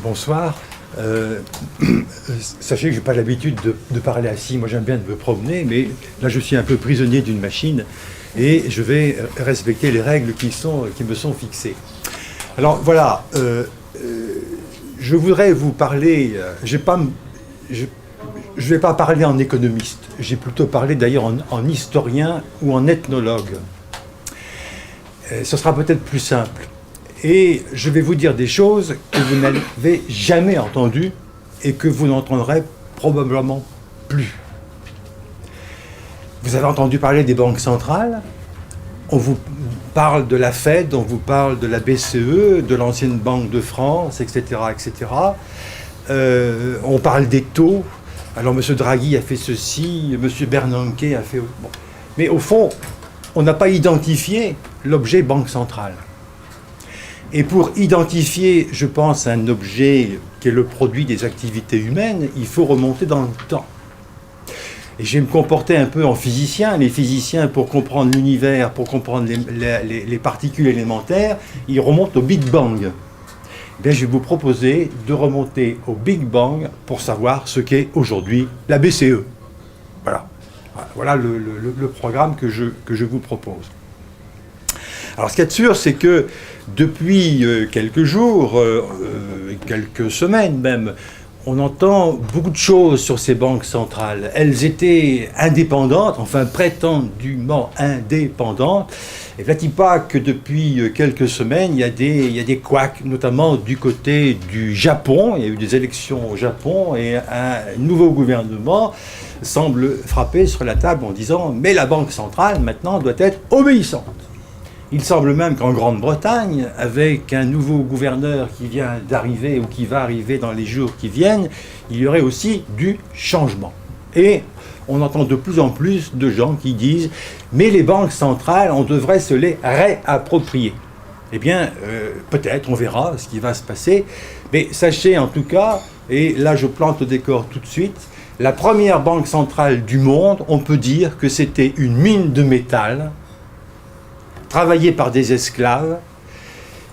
Bonsoir. Sachez que je n'ai pas l'habitude de parler assis. Moi, j'aime bien me promener, mais là, je suis un peu prisonnier d'une machine et je vais respecter les règles qui me sont fixées. Alors, voilà. Je voudrais vous parler... je ne vais pas parler en économiste. J'ai plutôt parlé d'ailleurs en historien ou en ethnologue. Ce sera peut-être plus simple. Et je vais vous dire des choses que vous n'avez jamais entendues et que vous n'entendrez probablement plus. Vous avez entendu parler des banques centrales. On vous parle de la Fed, on vous parle de la BCE, de l'ancienne Banque de France, etc. etc. On parle des taux. Alors M. Draghi a fait ceci, M. Bernanke a fait... Bon. Mais au fond, on n'a pas identifié l'objet banque centrale. Et pour identifier, je pense, un objet qui est le produit des activités humaines, il faut remonter dans le temps. Et je vais me comporter un peu en physicien. Les physiciens, pour comprendre l'univers, pour comprendre les particules élémentaires, ils remontent au Big Bang. Eh bien, je vais vous proposer de remonter au Big Bang pour savoir ce qu'est aujourd'hui la BCE. Voilà. Voilà le programme que je vous propose. Alors, ce qu'il y a de sûr, c'est que depuis quelques jours, quelques semaines même, on entend beaucoup de choses sur ces banques centrales. Elles étaient indépendantes, enfin prétendument indépendantes. Et ne pas que depuis quelques semaines, il y a des couacs, notamment du côté du Japon. Il y a eu des élections au Japon et un nouveau gouvernement semble frapper sur la table en disant « mais la banque centrale, maintenant, doit être obéissante ». Il semble même qu'en Grande-Bretagne, avec un nouveau gouverneur qui vient d'arriver ou qui va arriver dans les jours qui viennent, il y aurait aussi du changement. Et on entend de plus en plus de gens qui disent « mais les banques centrales, on devrait se les réapproprier ». Eh bien, peut-être, on verra ce qui va se passer. Mais sachez en tout cas, et là je plante le décor tout de suite, la première banque centrale du monde, on peut dire que c'était une mine de métal travaillé par des esclaves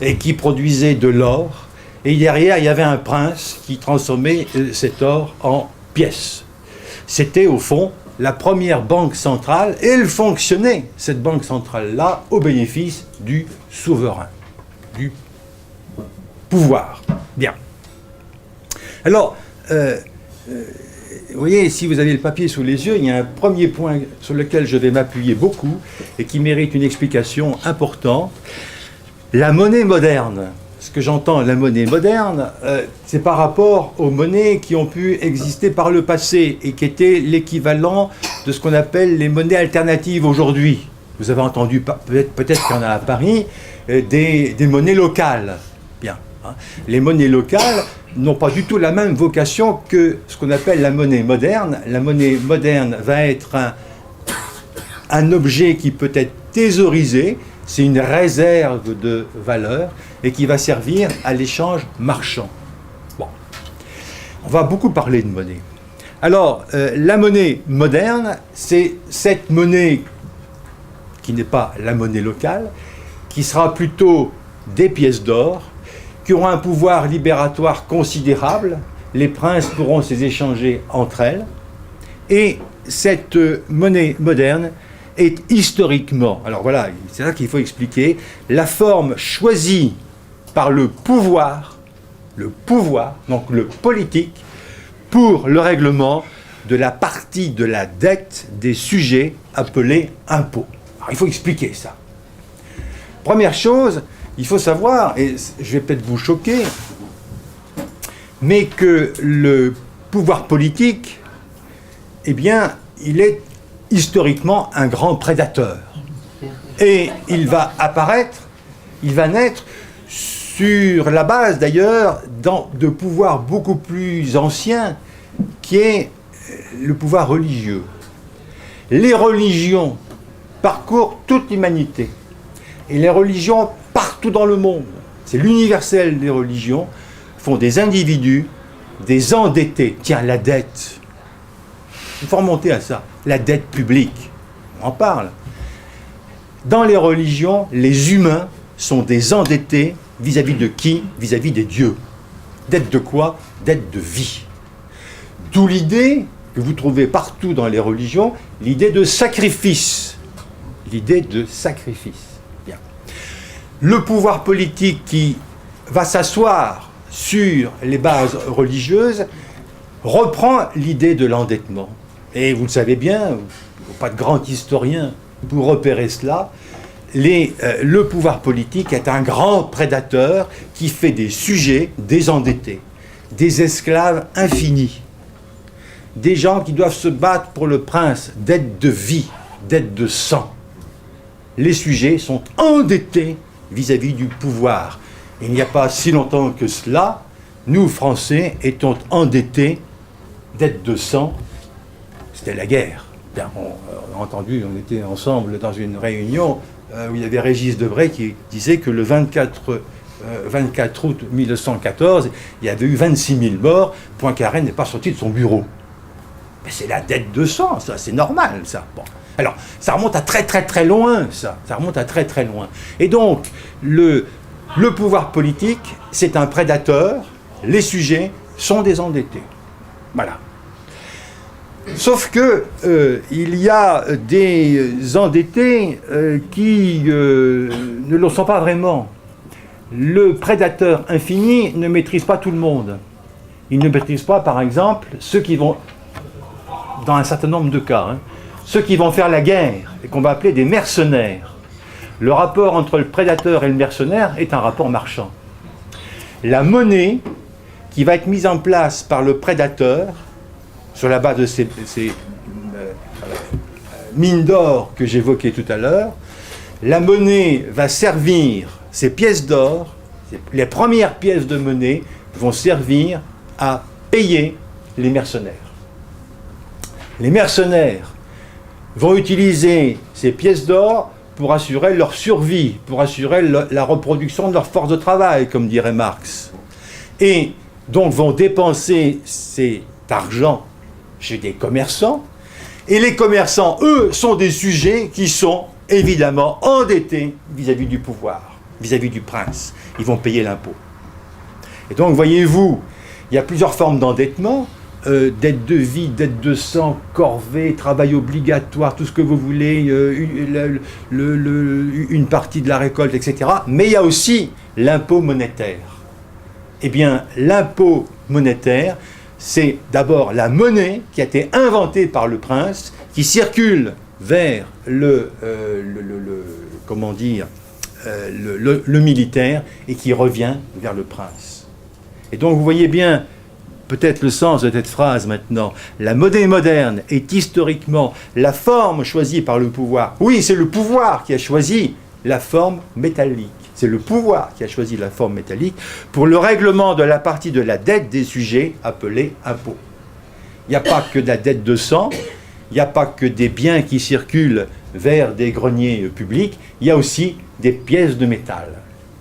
et qui produisait de l'or. Et derrière, il y avait un prince qui transformait cet or en pièces. C'était au fond la première banque centrale et elle fonctionnait, cette banque centrale-là, au bénéfice du souverain, du pouvoir. Bien. Alors, vous voyez, si vous avez le papier sous les yeux, il y a un premier point sur lequel je vais m'appuyer beaucoup et qui mérite une explication importante. La monnaie moderne. Ce que j'entends, la monnaie moderne, c'est par rapport aux monnaies qui ont pu exister par le passé et qui étaient l'équivalent de ce qu'on appelle les monnaies alternatives aujourd'hui. Vous avez entendu, peut-être qu'il y en a à Paris, des monnaies locales. Bien. Hein. Les monnaies locales n'ont pas du tout la même vocation que ce qu'on appelle la monnaie moderne. La monnaie moderne va être un objet qui peut être thésaurisé, c'est une réserve de valeur et qui va servir à l'échange marchand. Bon, on va beaucoup parler de monnaie. Alors, la monnaie moderne, c'est cette monnaie qui n'est pas la monnaie locale, qui sera plutôt des pièces d'or, qui auront un pouvoir libératoire considérable. Les princes pourront les échanger entre elles. Et cette monnaie moderne est historiquement, alors voilà, c'est ça qu'il faut expliquer, la forme choisie par le pouvoir, donc le politique, pour le règlement de la partie de la dette des sujets appelée impôt. Alors, il faut expliquer ça. Première chose, il faut savoir, et je vais peut-être vous choquer, mais que le pouvoir politique, eh bien, il est historiquement un grand prédateur. Et il va apparaître, il va naître sur la base d'ailleurs de pouvoirs beaucoup plus anciens, qui est le pouvoir religieux. Les religions parcourent toute l'humanité. Et les religions partout dans le monde, c'est l'universel des religions, font des individus, des endettés. Tiens, la dette. Il faut remonter à ça. La dette publique. On en parle. Dans les religions, les humains sont des endettés vis-à-vis de qui? Vis-à-vis des dieux. Dette de quoi? Dette de vie. D'où l'idée que vous trouvez partout dans les religions, l'idée de sacrifice. L'idée de sacrifice. Bien. Le pouvoir politique qui va s'asseoir sur les bases religieuses reprend l'idée de l'endettement. Et vous le savez bien, pas de grand historien pour repérer cela, le pouvoir politique est un grand prédateur qui fait des sujets désendettés, des esclaves infinis, des gens qui doivent se battre pour le prince, dette de vie, dette de sang. Les sujets sont endettés vis-à-vis du pouvoir. Il n'y a pas si longtemps que cela, nous, Français, étions endettés, dette de sang, c'était la guerre. Bien, on a entendu, on était ensemble dans une réunion où il y avait Régis Debray qui disait que le 24 août 1914, il y avait eu 26 000 morts, Poincaré n'est pas sorti de son bureau. Mais c'est la dette de sang, ça, c'est normal, ça. Bon. Alors, ça remonte à très très très loin, ça. Ça remonte à très très loin. Et donc, le pouvoir politique, c'est un prédateur, les sujets sont des endettés. Voilà. Sauf que il y a des endettés qui ne le sont pas vraiment. Le prédateur infini ne maîtrise pas tout le monde. Il ne maîtrise pas, par exemple, ceux qui vont, dans un certain nombre de cas, ceux qui vont faire la guerre et qu'on va appeler des mercenaires. Le rapport entre le prédateur et le mercenaire est un rapport marchand. La monnaie qui va être mise en place par le prédateur sur la base de ces mines d'or que j'évoquais tout à l'heure, la monnaie va servir, ces pièces d'or, les premières pièces de monnaie vont servir à payer les mercenaires. Les mercenaires vont utiliser ces pièces d'or pour assurer leur survie, pour assurer la reproduction de leur force de travail, comme dirait Marx. Et donc vont dépenser cet argent chez des commerçants, et les commerçants, eux, sont des sujets qui sont évidemment endettés vis-à-vis du pouvoir, vis-à-vis du prince. Ils vont payer l'impôt. Et donc, voyez-vous, il y a plusieurs formes d'endettement, dette de vie, dette de sang, corvée, travail obligatoire, tout ce que vous voulez, une partie de la récolte, etc. Mais il y a aussi l'impôt monétaire. Eh bien, l'impôt monétaire, c'est d'abord la monnaie qui a été inventée par le prince, qui circule vers le militaire et qui revient vers le prince. Et donc vous voyez bien peut-être le sens de cette phrase maintenant. La monnaie moderne est historiquement la forme choisie par le pouvoir. Oui, c'est le pouvoir qui a choisi la forme métallique. C'est le pouvoir qui a choisi la forme métallique pour le règlement de la partie de la dette des sujets appelée impôt. Il n'y a pas que de la dette de sang, il n'y a pas que des biens qui circulent vers des greniers publics, il y a aussi des pièces de métal.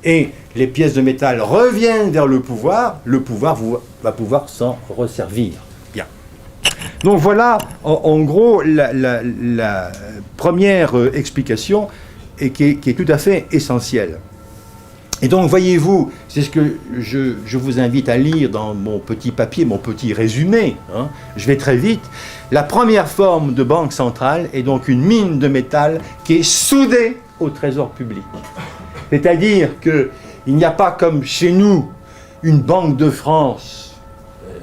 Et les pièces de métal reviennent vers le pouvoir va pouvoir s'en resservir. Bien. Donc voilà, en gros, la première explication et qui est tout à fait essentielle. Et donc, voyez-vous, c'est ce que je vous invite à lire dans mon petit papier, mon petit résumé. Je vais très vite. La première forme de banque centrale est donc une mine de métal qui est soudée au trésor public. C'est-à-dire qu'il n'y a pas comme chez nous une banque de France,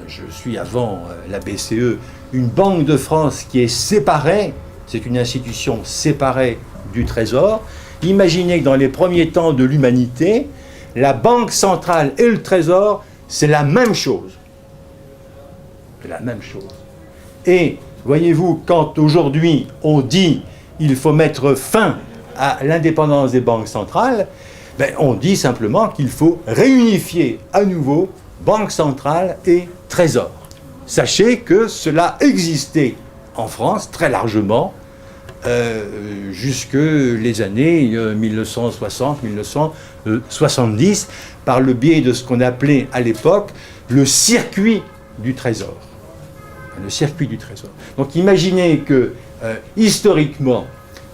je suis avant la BCE, une banque de France qui est séparée, c'est une institution séparée du trésor. Imaginez que dans les premiers temps de l'humanité, la banque centrale et le trésor, c'est la même chose. C'est la même chose. Et voyez-vous, quand aujourd'hui on dit qu'il faut mettre fin à l'indépendance des banques centrales, on dit simplement qu'il faut réunifier à nouveau banque centrale et trésor. Sachez que cela existait en France très largement jusque les années 1960-1970 par le biais de ce qu'on appelait à l'époque le circuit du trésor. Le circuit du trésor. Donc imaginez que historiquement,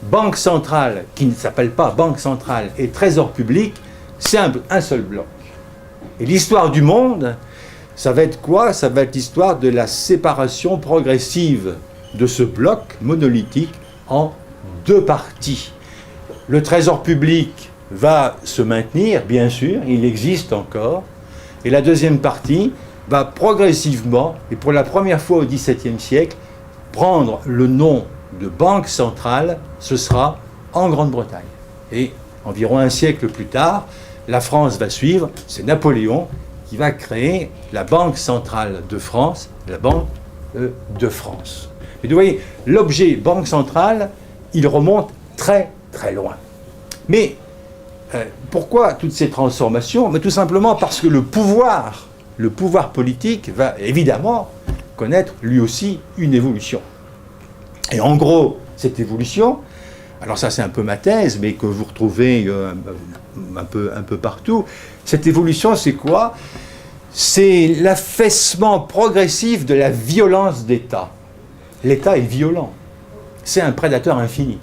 banque centrale, qui ne s'appelle pas banque centrale, et trésor public, c'est un seul bloc. Et l'histoire du monde, Ça va être quoi? Ça va être l'histoire de la séparation progressive de ce bloc monolithique en deux parties. Le trésor public va se maintenir, bien sûr, il existe encore, et la deuxième partie va progressivement, et pour la première fois au XVIIe siècle, prendre le nom de banque centrale, ce sera en Grande-Bretagne. Et environ un siècle plus tard, la France va suivre, c'est Napoléon qui va créer la Banque centrale de France, la Banque de France. Et vous voyez, l'objet Banque centrale, il remonte très très loin. Mais pourquoi toutes ces transformations? Mais tout simplement parce que le pouvoir politique va évidemment connaître lui aussi une évolution. Et en gros, cette évolution, alors ça c'est un peu ma thèse, mais que vous retrouvez un peu partout, cette évolution c'est quoi? C'est l'affaissement progressif de la violence d'État. L'État est violent. C'est un prédateur infini.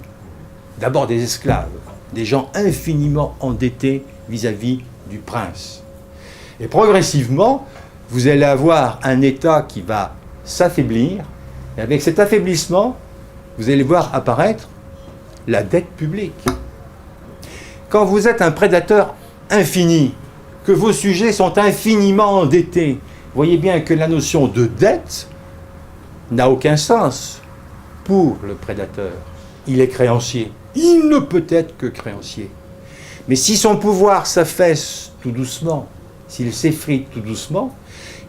D'abord des esclaves, des gens infiniment endettés vis-à-vis du prince. Et progressivement, vous allez avoir un État qui va s'affaiblir, et avec cet affaiblissement, vous allez voir apparaître la dette publique. Quand vous êtes un prédateur infini, que vos sujets sont infiniment endettés, vous voyez bien que la notion de dette n'a aucun sens pour le prédateur. Il est créancier. Il ne peut être que créancier. Mais si son pouvoir s'affaisse tout doucement, s'il s'effrite tout doucement,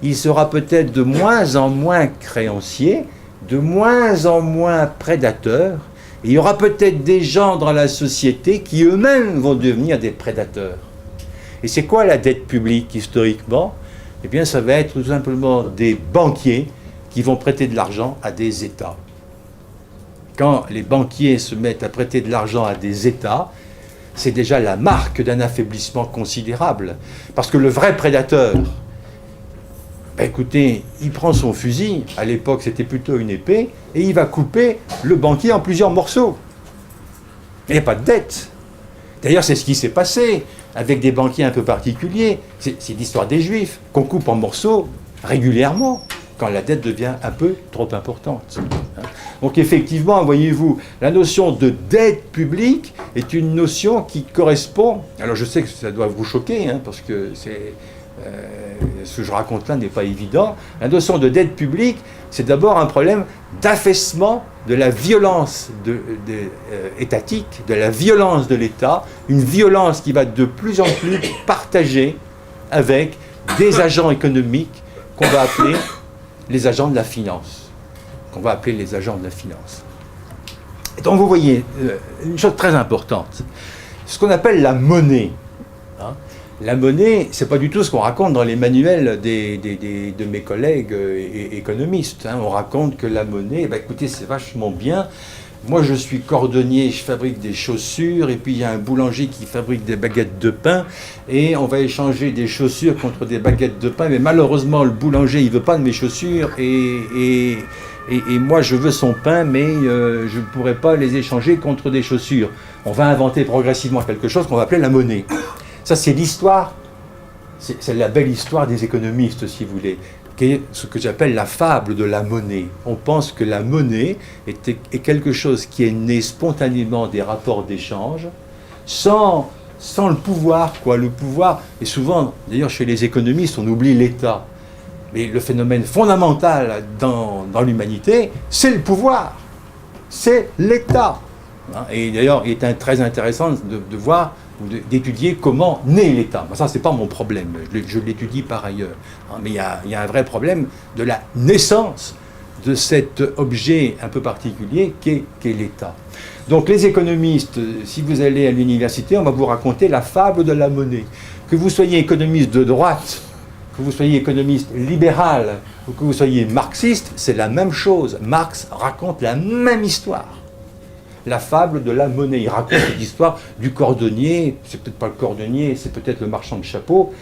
il sera peut-être de moins en moins créancier, de moins en moins prédateur, et il y aura peut-être des gens dans la société qui eux-mêmes vont devenir des prédateurs. Et c'est quoi la dette publique historiquement? Eh bien, ça va être tout simplement des banquiers qui vont prêter de l'argent à des États. Quand les banquiers se mettent à prêter de l'argent à des États, c'est déjà la marque d'un affaiblissement considérable. Parce que le vrai prédateur, ben écoutez, il prend son fusil, à l'époque c'était plutôt une épée, et il va couper le banquier en plusieurs morceaux. Il n'y a pas de dette. D'ailleurs, c'est ce qui s'est passé avec des banquiers un peu particuliers. C'est l'histoire des Juifs, qu'on coupe en morceaux régulièrement, quand la dette devient un peu trop importante. Donc effectivement, voyez-vous, la notion de dette publique est une notion qui correspond... Alors je sais que ça doit vous choquer, parce que ce que je raconte là n'est pas évident. La notion de dette publique, c'est d'abord un problème d'affaissement de la violence étatique, de la violence de l'État, une violence qui va de plus en plus partager avec des agents économiques qu'on va appeler les agents de la finance. Et donc vous voyez, une chose très importante, ce qu'on appelle la monnaie. La monnaie, c'est pas du tout ce qu'on raconte dans les manuels de mes collègues économistes. On raconte que la monnaie, écoutez, c'est vachement bien. Moi, je suis cordonnier, je fabrique des chaussures, et puis il y a un boulanger qui fabrique des baguettes de pain, et on va échanger des chaussures contre des baguettes de pain, mais malheureusement, le boulanger, il veut pas de mes chaussures, et moi, je veux son pain, mais je ne pourrais pas les échanger contre des chaussures. On va inventer progressivement quelque chose qu'on va appeler la monnaie. Ça, c'est l'histoire, c'est la belle histoire des économistes, si vous voulez, qui est ce que j'appelle la fable de la monnaie. On pense que la monnaie est quelque chose qui est né spontanément des rapports d'échange, sans le pouvoir, quoi. Le pouvoir, et souvent, d'ailleurs, chez les économistes, on oublie l'État. Mais le phénomène fondamental dans l'humanité, c'est le pouvoir, c'est l'État. Et d'ailleurs, il est très intéressant de voir, d'étudier comment naît l'État. Ça, ce n'est pas mon problème, je l'étudie par ailleurs. Mais il y a un vrai problème de la naissance de cet objet un peu particulier qu'est l'État. Donc les économistes, si vous allez à l'université, on va vous raconter la fable de la monnaie. Que vous soyez économiste de droite, que vous soyez économiste libéral, ou que vous soyez marxiste, c'est la même chose. Marx raconte la même histoire. La fable de la monnaie. Il raconte l'histoire du cordonnier, c'est peut-être pas le cordonnier, c'est peut-être le marchand de chapeaux,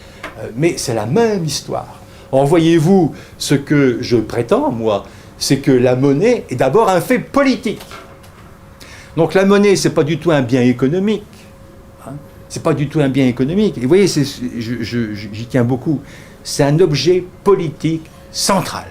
mais c'est la même histoire. Or, voyez-vous, ce que je prétends, moi, c'est que la monnaie est d'abord un fait politique. Donc la monnaie, c'est pas du tout un bien économique. C'est pas du tout un bien économique. Et vous voyez, j'y tiens beaucoup. c'est un objet politique central.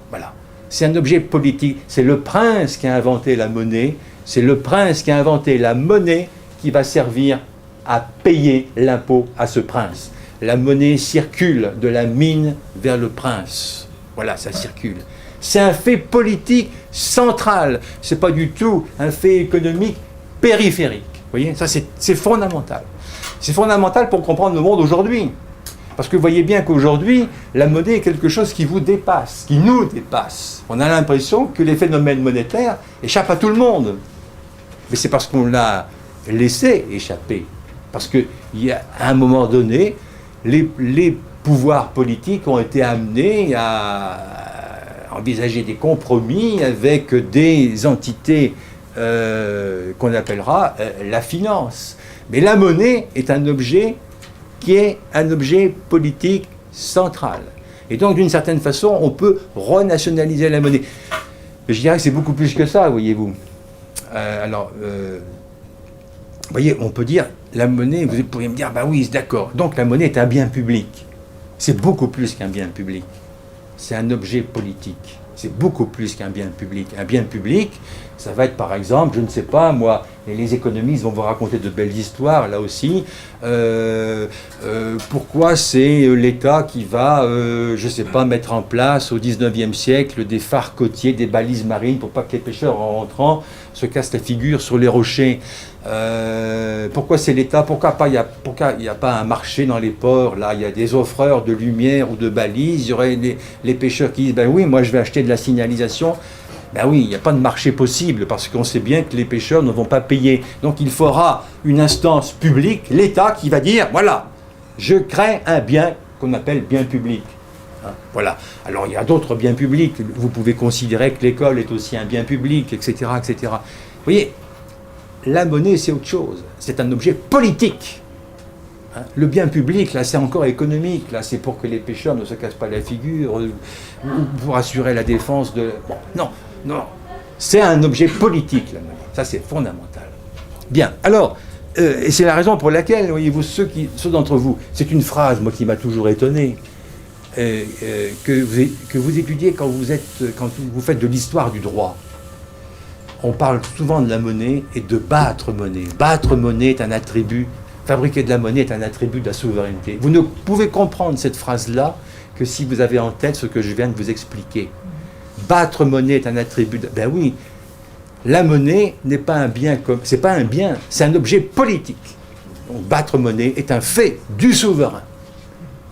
Voilà. C'est un objet politique. C'est le prince qui a inventé la monnaie. C'est le prince qui a inventé la monnaie qui va servir à payer l'impôt à ce prince. La monnaie circule de la mine vers le prince. Voilà, ça circule. C'est un fait politique central. Ce n'est pas du tout un fait économique périphérique. Vous voyez, ça c'est fondamental. C'est fondamental pour comprendre le monde aujourd'hui. Parce que vous voyez bien qu'aujourd'hui, la monnaie est quelque chose qui vous dépasse, qui nous dépasse. On a l'impression que les phénomènes monétaires échappent à tout le monde. Mais c'est parce qu'on l'a laissé échapper. Parce qu'à un moment donné, les pouvoirs politiques ont été amenés à envisager des compromis avec des entités qu'on appellera la finance. Mais la monnaie est un objet qui est un objet politique central. Et donc, d'une certaine façon, on peut renationaliser la monnaie. Mais je dirais que c'est beaucoup plus que ça, voyez-vous. Vous voyez, on peut dire, la monnaie, vous pourriez me dire, bah oui, d'accord. Donc, la monnaie est un bien public. C'est beaucoup plus qu'un bien public. C'est un objet politique. C'est beaucoup plus qu'un bien public. Un bien public, ça va être par exemple, je ne sais pas, moi, et les économistes vont vous raconter de belles histoires, là aussi. Pourquoi c'est l'État qui va, je ne sais pas, mettre en place au 19e siècle des phares côtiers, des balises marines pour pas que les pêcheurs en rentrant se cassent la figure sur les rochers. Pourquoi c'est l'État? Pourquoi il n'y a pas un marché dans les ports? Là, il y a des offreurs de lumière ou de balises. Il y aurait les pêcheurs qui disent, ben oui, moi je vais acheter de la signalisation. Ben oui, il n'y a pas de marché possible parce qu'on sait bien que les pêcheurs ne vont pas payer. Donc il faudra une instance publique, l'État, qui va dire, voilà, je crée un bien qu'on appelle bien public. Hein, voilà. Alors il y a d'autres biens publics. Vous pouvez considérer que l'école est aussi un bien public, etc., etc. Vous voyez, la monnaie, c'est autre chose. C'est un objet politique. Hein, le bien public, là, c'est encore économique. Là, c'est pour que les pêcheurs ne se cassent pas la figure, ou pour assurer la défense de... Bon, non. Non, c'est un objet politique, la monnaie. Ça, c'est fondamental. Bien, alors, et c'est la raison pour laquelle, voyez-vous, ceux d'entre vous, c'est une phrase, moi, qui m'a toujours étonné, que vous étudiez quand vous faites de l'histoire du droit. On parle souvent de la monnaie et de battre monnaie. Battre monnaie est un attribut, fabriquer de la monnaie est un attribut de la souveraineté. Vous ne pouvez comprendre cette phrase-là que si vous avez en tête ce que je viens de vous expliquer. Battre monnaie est un attribut. Ben oui, la monnaie n'est pas un bien comme. C'est pas un bien, c'est un objet politique. Donc battre monnaie est un fait du souverain.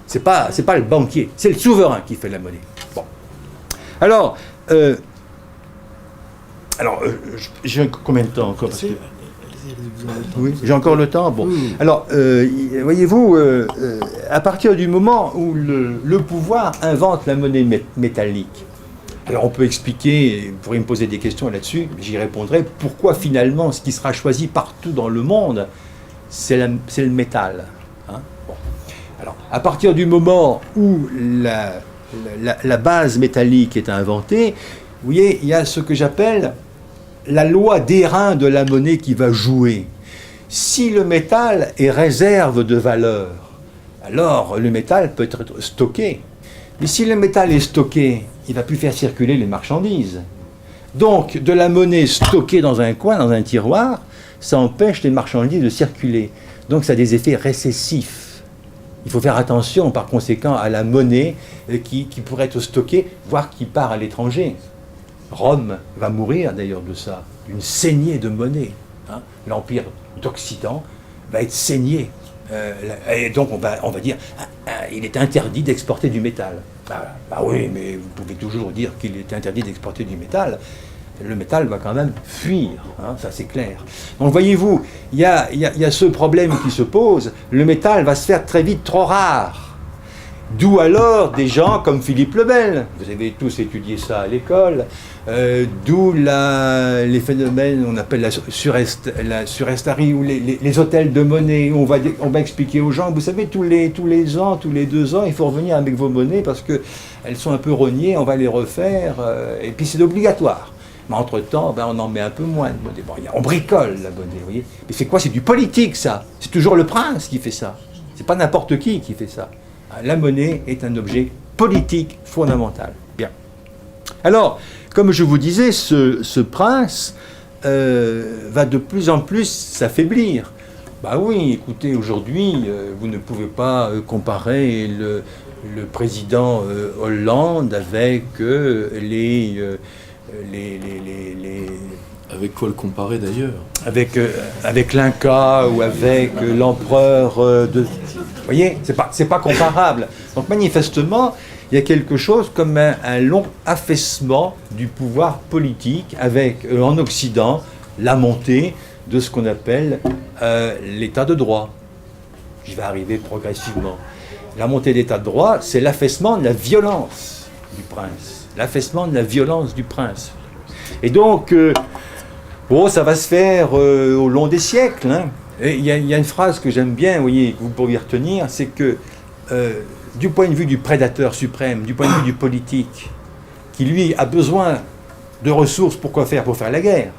C'est pas le banquier, c'est le souverain qui fait la monnaie. Bon. Alors, j'ai combien de temps encore? Oui, j'ai encore le temps. Bon. Alors, voyez-vous, à partir du moment où le pouvoir invente la monnaie métallique. Alors on peut expliquer, vous pourriez me poser des questions là-dessus, j'y répondrai, pourquoi finalement ce qui sera choisi partout dans le monde, c'est le métal. Hein, bon. Alors à partir du moment où la base métallique est inventée, vous voyez, il y a ce que j'appelle la loi d'airain de la monnaie qui va jouer. Si le métal est réserve de valeur, alors le métal peut être stocké. Mais si le métal est stocké, il ne va plus faire circuler les marchandises. Donc, de la monnaie stockée dans un coin, dans un tiroir, ça empêche les marchandises de circuler. Donc, ça a des effets récessifs. Il faut faire attention, par conséquent, à la monnaie qui pourrait être stockée, voire qui part à l'étranger. Rome va mourir, d'ailleurs, de ça, d'une saignée de monnaie. Hein. L'Empire d'Occident va être saigné. Et donc, on va dire, il est interdit d'exporter du métal. Bah oui, mais vous pouvez toujours dire qu'il est interdit d'exporter du métal. Le métal va quand même fuir, hein, ça c'est clair. Donc voyez-vous, il y a ce problème qui se pose, le métal va se faire très vite trop rare. D'où alors des gens comme Philippe le Bel, vous avez tous étudié ça à l'école, d'où les phénomènes, on appelle la surestarie, ou les hôtels de monnaie, où on va expliquer aux gens, vous savez, tous les ans, tous les 2 ans, il faut revenir avec vos monnaies parce qu'elles sont un peu rognées, on va les refaire, et puis c'est obligatoire. Mais entre-temps, on en met un peu moins de monnaie. Bon, on bricole la monnaie, vous voyez. Mais c'est quoi? C'est du politique, ça. C'est toujours le prince qui fait ça. C'est pas n'importe qui fait ça. La monnaie est un objet politique fondamental. Bien. Alors, comme je vous disais, ce prince va de plus en plus s'affaiblir. Bah oui, écoutez, aujourd'hui, vous ne pouvez pas comparer le président Hollande avec Avec quoi le comparer d'ailleurs? avec l'Inca ou avec l'empereur de... Vous voyez, c'est pas comparable. Donc manifestement, il y a quelque chose comme un long affaissement du pouvoir politique avec, en Occident, la montée de ce qu'on appelle l'état de droit. J'y vais arriver progressivement. La montée de l'état de droit, c'est l'affaissement de la violence du prince. L'affaissement de la violence du prince. Et donc, ça va se faire au long des siècles. Hein. Il y a une phrase que j'aime bien, vous voyez, que vous pourriez retenir, c'est que du point de vue du prédateur suprême, du point de vue du politique, qui lui a besoin de ressources pour quoi faire? Pour faire la guerre.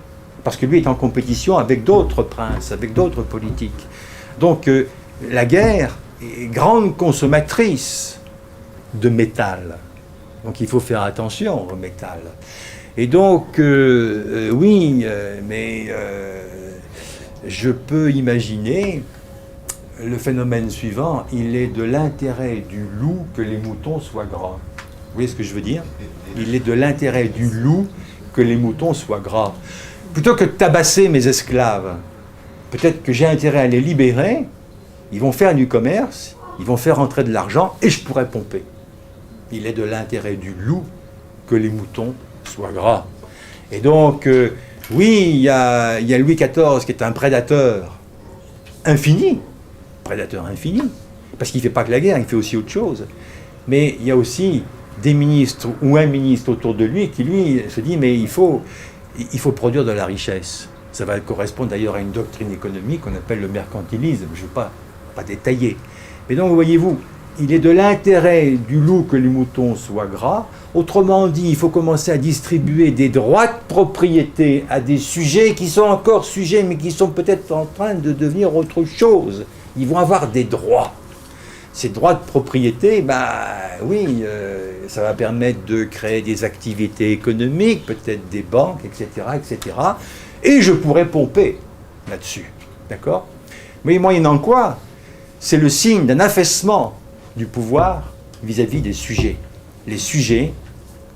Parce que lui est en compétition avec d'autres princes, avec d'autres politiques. Donc la guerre est grande consommatrice de métal. Donc il faut faire attention au métal. Et donc, je peux imaginer le phénomène suivant, il est de l'intérêt du loup que les moutons soient gras. Vous voyez ce que je veux dire? Il est de l'intérêt du loup que les moutons soient gras. Plutôt que de tabasser mes esclaves, peut-être que j'ai intérêt à les libérer, ils vont faire du commerce, ils vont faire entrer de l'argent et je pourrais pomper. Il est de l'intérêt du loup que les moutons soient gras. Et donc, oui, il y a Louis XIV qui est un prédateur infini, parce qu'il ne fait pas que la guerre, il fait aussi autre chose. Mais il y a aussi des ministres ou un ministre autour de lui qui, lui, se dit, mais il faut produire de la richesse. Ça va correspondre d'ailleurs à une doctrine économique qu'on appelle le mercantilisme. Je ne veux pas détailler. Mais donc, voyez-vous, il est de l'intérêt du loup que les moutons soient gras. Autrement dit, il faut commencer à distribuer des droits de propriété à des sujets qui sont encore sujets, mais qui sont peut-être en train de devenir autre chose. Ils vont avoir des droits. Ces droits de propriété, ça va permettre de créer des activités économiques, peut-être des banques, etc., etc. Et je pourrais pomper là-dessus. D'accord? Mais moyennant quoi, c'est le signe d'un affaissement du pouvoir vis-à-vis des sujets. Les sujets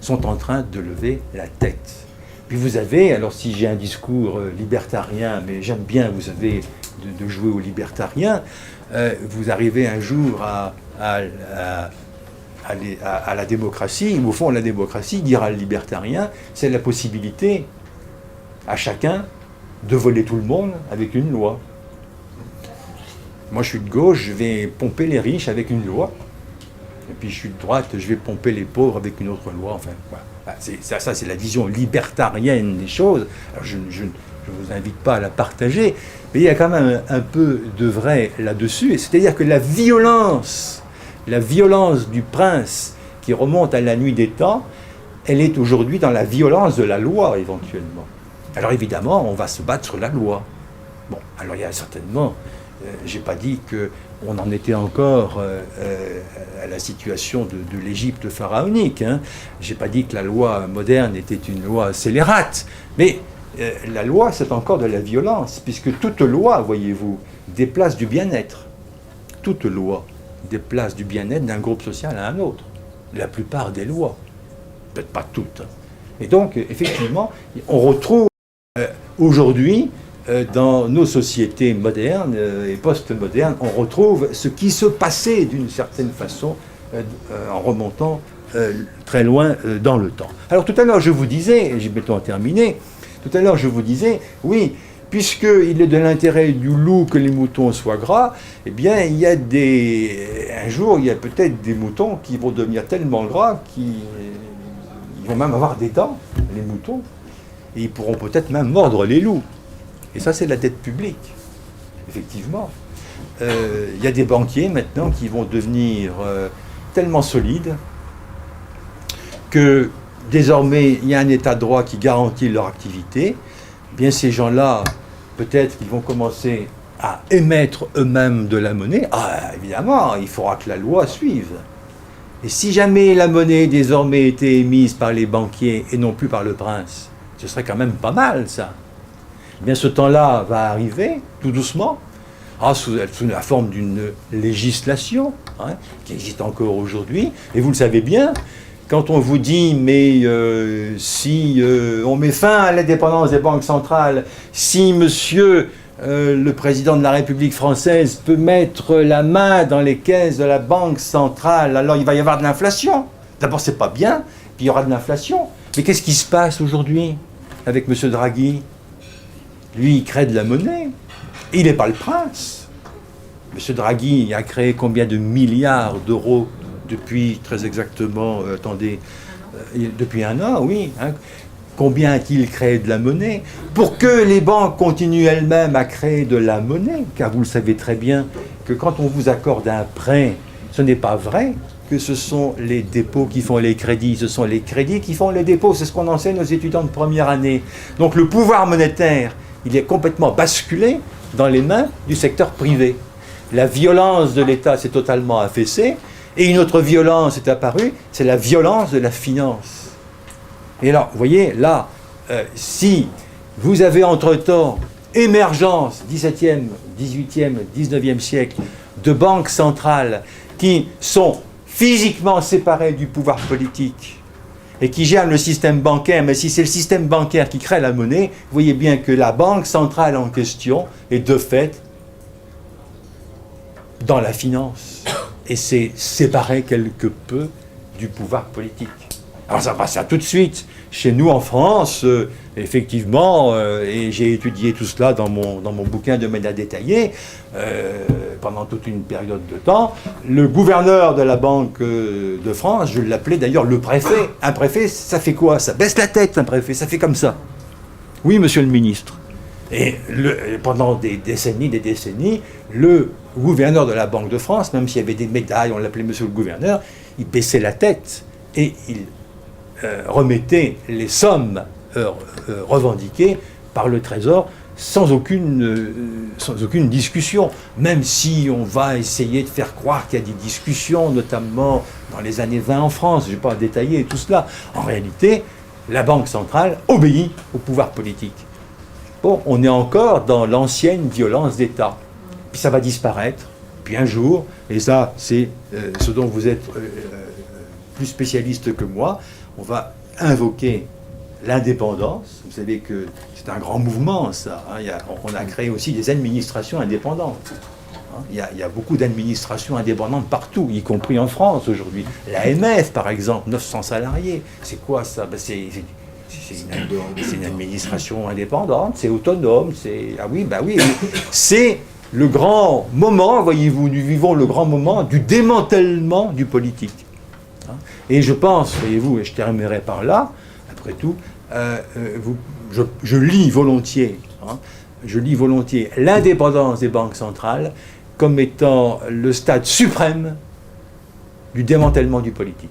sont en train de lever la tête. Puis vous avez, alors si j'ai un discours libertarien, mais j'aime bien, vous savez, de jouer au libertarien, vous arrivez un jour à la démocratie, où au fond la démocratie, dira le libertarien, c'est la possibilité à chacun de voler tout le monde avec une loi. Moi je suis de gauche, je vais pomper les riches avec une loi. Et puis je suis de droite, je vais pomper les pauvres avec une autre loi. Enfin, voilà. Ça c'est la vision libertarienne des choses. Alors, je ne vous invite pas à la partager, mais il y a quand même un peu de vrai là-dessus. C'est-à-dire que la violence du prince qui remonte à la nuit des temps, elle est aujourd'hui dans la violence de la loi éventuellement. Alors évidemment, on va se battre sur la loi. Bon, alors il y a certainement... j'ai pas dit qu'on en était encore à la situation de l'Égypte pharaonique. Hein. J'ai pas dit que la loi moderne était une loi scélérate. Mais la loi, c'est encore de la violence, puisque toute loi, voyez-vous, déplace du bien-être. Toute loi déplace du bien-être d'un groupe social à un autre. La plupart des lois. Peut-être pas toutes. Hein. Et donc, effectivement, on retrouve aujourd'hui... dans nos sociétés modernes et post-modernes, on retrouve ce qui se passait d'une certaine façon en remontant très loin dans le temps. Alors tout à l'heure je vous disais, et j'ai bientôt terminé, oui, puisqu'il est de l'intérêt du loup que les moutons soient gras, eh bien il y a un jour il y a peut-être des moutons qui vont devenir tellement gras qu'ils vont même avoir des dents, les moutons, et ils pourront peut-être même mordre les loups. Et ça, c'est la dette publique, effectivement. Il y a des banquiers maintenant qui vont devenir tellement solides que désormais, il y a un état de droit qui garantit leur activité. Eh bien, ces gens-là, peut-être qu'ils vont commencer à émettre eux-mêmes de la monnaie, évidemment, il faudra que la loi suive. Et si jamais la monnaie désormais était émise par les banquiers et non plus par le prince, ce serait quand même pas mal, ça. Eh bien, ce temps-là va arriver, tout doucement, sous la forme d'une législation, qui existe encore aujourd'hui. Et vous le savez bien, quand on vous dit, mais si on met fin à l'indépendance des banques centrales, si monsieur le président de la République française peut mettre la main dans les caisses de la banque centrale, alors il va y avoir de l'inflation. D'abord, c'est pas bien, puis il y aura de l'inflation. Mais qu'est-ce qui se passe aujourd'hui avec monsieur Draghi? Lui, il crée de la monnaie. Il n'est pas le prince. Monsieur Draghi a créé combien de milliards d'euros depuis, très exactement, depuis un an, oui. Combien a-t-il créé de la monnaie? Pour que les banques continuent elles-mêmes à créer de la monnaie, car vous le savez très bien que quand on vous accorde un prêt, ce n'est pas vrai que ce sont les dépôts qui font les crédits, ce sont les crédits qui font les dépôts. C'est ce qu'on enseigne aux étudiants de première année. Donc le pouvoir monétaire, il est complètement basculé dans les mains du secteur privé. La violence de l'État s'est totalement affaissée, et une autre violence est apparue, c'est la violence de la finance. Et alors, vous voyez, là, si vous avez entre-temps émergence, 17e, 18e, 19e siècle, de banques centrales qui sont physiquement séparées du pouvoir politique et qui gèrent le système bancaire, mais si c'est le système bancaire qui crée la monnaie, vous voyez bien que la banque centrale en question est de fait dans la finance et c'est séparé quelque peu du pouvoir politique. Alors ça passe tout de suite. Chez nous en France, effectivement, et j'ai étudié tout cela dans mon bouquin de médias détaillés, pendant toute une période de temps, le gouverneur de la Banque de France, je l'appelais d'ailleurs le préfet. Un préfet, ça fait quoi? Ça baisse la tête, un préfet, ça fait comme ça. Oui, monsieur le ministre. Et pendant des décennies, le gouverneur de la Banque de France, même s'il y avait des médailles, on l'appelait monsieur le gouverneur, il baissait la tête et il remettait les sommes revendiquées par le Trésor sans aucune discussion. Même si on va essayer de faire croire qu'il y a des discussions, notamment dans les années 20 en France, je ne vais pas détailler tout cela. En réalité, la Banque centrale obéit au pouvoir politique. Bon, on est encore dans l'ancienne violence d'État. Puis ça va disparaître, puis un jour, et ça c'est ce dont vous êtes plus spécialiste que moi, on va invoquer l'indépendance. Vous savez que c'est un grand mouvement, ça. On a créé aussi des administrations indépendantes. Il y a beaucoup d'administrations indépendantes partout, y compris en France aujourd'hui. L'AMF, par exemple, 900 salariés. C'est quoi ça? C'est une administration indépendante, c'est autonome, c'est le grand moment, voyez-vous, nous vivons le grand moment du démantèlement du politique. Et je pense, voyez-vous, et je terminerai par là, après tout, je lis volontiers l'indépendance des banques centrales comme étant le stade suprême du démantèlement du politique.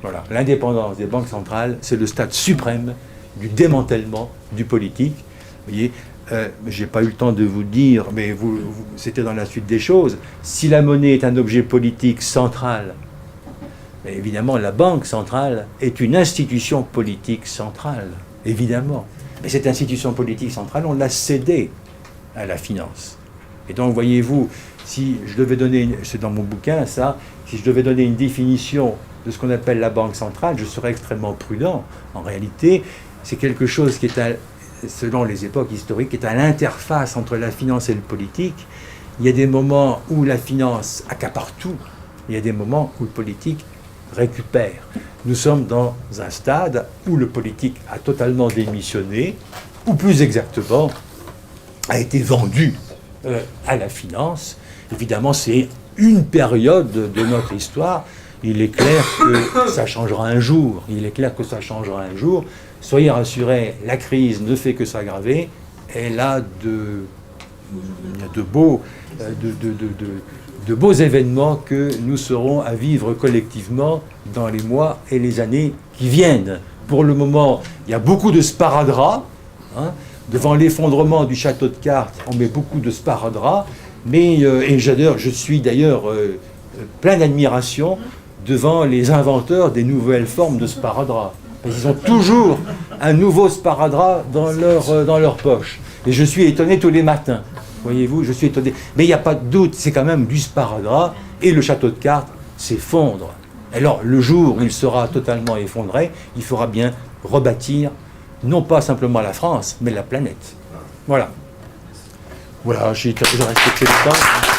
Voilà, l'indépendance des banques centrales, c'est le stade suprême du démantèlement du politique. Vous voyez, je n'ai pas eu le temps de vous dire, mais c'était dans la suite des choses. Si la monnaie est un objet politique central, mais évidemment, la Banque centrale est une institution politique centrale, évidemment. Mais cette institution politique centrale, on l'a cédée à la finance. Et donc, voyez-vous, si je devais donner, c'est dans mon bouquin ça, si je devais donner une définition de ce qu'on appelle la Banque centrale, je serais extrêmement prudent. En réalité, c'est quelque chose qui est, selon les époques historiques, qui est à l'interface entre la finance et le politique. Il y a des moments où la finance accapare tout, il y a des moments où le politique récupère. Nous sommes dans un stade où le politique a totalement démissionné, ou plus exactement, a été vendu à la finance. Évidemment, c'est une période de notre histoire. Il est clair que ça changera un jour. Soyez rassurés, la crise ne fait que s'aggraver. Elle a de beaux événements que nous serons à vivre collectivement dans les mois et les années qui viennent. Pour le moment, il y a beaucoup de sparadrap. devant l'effondrement du château de cartes, on met beaucoup de sparadrap, mais, et je suis d'ailleurs plein d'admiration devant les inventeurs des nouvelles formes de sparadrap. Parce qu'ils ont toujours un nouveau sparadrap dans leur poche. Et je suis étonné tous les matins. Voyez-vous, je suis étonné. Mais il n'y a pas de doute, c'est quand même du sparadrap, et le château de cartes s'effondre. Alors, le jour où il sera totalement effondré, il faudra bien rebâtir, non pas simplement la France, mais la planète. Voilà. Voilà, j'ai respecté le temps.